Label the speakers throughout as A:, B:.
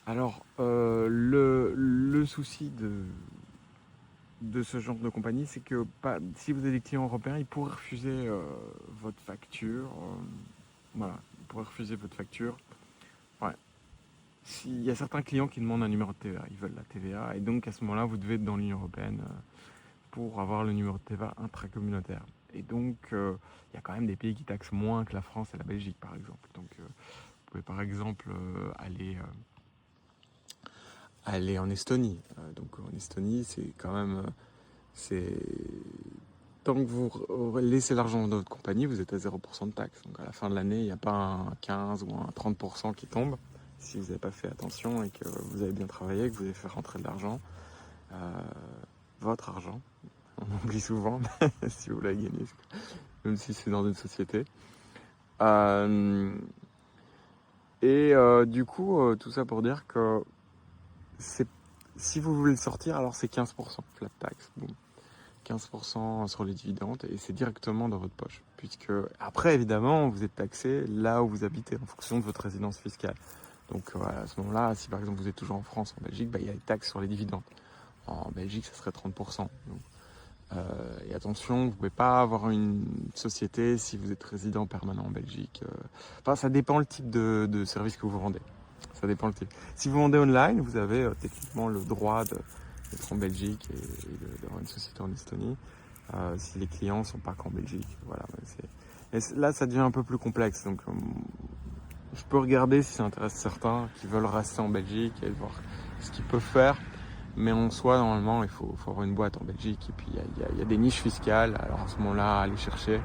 A: Alors, le souci de ce genre de compagnie, c'est que si vous avez des clients européens, ils pourraient refuser votre facture. Voilà, ils pourraient refuser votre facture. Ouais. Il y a certains clients qui demandent un numéro de TVA, ils veulent la TVA, et donc à ce moment-là, vous devez être dans l'Union européenne pour avoir le numéro de TVA intracommunautaire. Et donc, il y a quand même des pays qui taxent moins que la France et la Belgique, par exemple. Donc, vous pouvez par exemple aller en Estonie. Donc, en Estonie, c'est quand même, c'est tant que vous laissez l'argent dans votre compagnie, vous êtes à 0% de taxe. Donc, à la fin de l'année, il n'y a pas un 15 ou un 30% qui tombe si vous n'avez pas fait attention et que vous avez bien travaillé, que vous avez fait rentrer de l'argent, euh, votre argent. On oublie souvent, mais si vous l'avez gagné, même si c'est dans une société. Euh, du coup, tout ça pour dire que c'est, si vous voulez le sortir, alors c'est 15% flat tax. Boum. 15% sur les dividendes et c'est directement dans votre poche. Puisque après, évidemment, vous êtes taxé là où vous habitez en fonction de votre résidence fiscale. Donc voilà, à ce moment-là, si par exemple vous êtes toujours en France, en Belgique, il y a les taxes sur les dividendes. En Belgique, ça serait 30%. Donc, et attention, vous ne pouvez pas avoir une société si vous êtes résident permanent en Belgique. Enfin, ça dépend le type de service que vous vendez. Ça dépend le type. Si vous vendez online, vous avez techniquement le droit d'être en Belgique et d'avoir une société en Estonie. Si les clients ne sont pas qu'en Belgique. Voilà, là, ça devient un peu plus complexe. Donc, je peux regarder si ça intéresse certains qui veulent rester en Belgique et voir ce qu'ils peuvent faire. Mais en soi, normalement, il faut avoir une boîte en Belgique. Et puis, il y a des niches fiscales. Alors, à ce moment-là, aller chercher,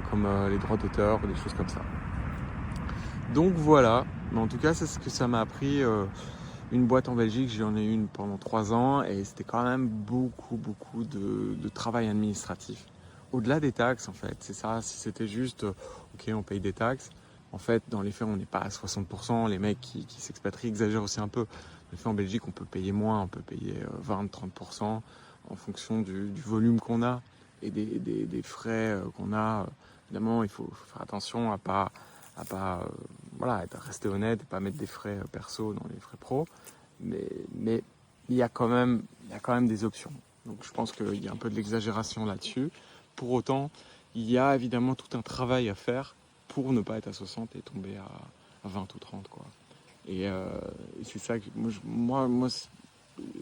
A: comme les droits d'auteur ou des choses comme ça. Donc, voilà. Mais en tout cas, c'est ce que ça m'a appris. Une boîte en Belgique, j'en ai une pendant 3 ans. Et c'était quand même beaucoup de travail administratif. Au-delà des taxes, en fait. C'est ça. Si c'était juste, OK, on paye des taxes. En fait, dans les faits, on n'est pas à 60%. Les mecs qui s'expatrient exagèrent aussi un peu. Dans les faits, en Belgique, on peut payer moins. On peut payer 20-30% en fonction du volume qu'on a et des frais qu'on a. Évidemment, il faut faire attention à pas voilà, rester honnête et pas mettre des frais perso dans les frais pro. Mais il y a quand même des options. Donc je pense qu'il y a un peu de l'exagération là-dessus. Pour autant, il y a évidemment tout un travail à faire pour ne pas être à 60 et tomber à 20 ou 30, quoi. Et c'est ça que moi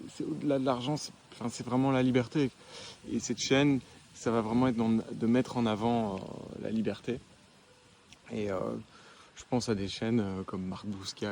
A: c'est au-delà de l'argent, c'est vraiment la liberté. Et cette chaîne, ça va vraiment être de mettre en avant la liberté. Et je pense à des chaînes comme Marc Bousquet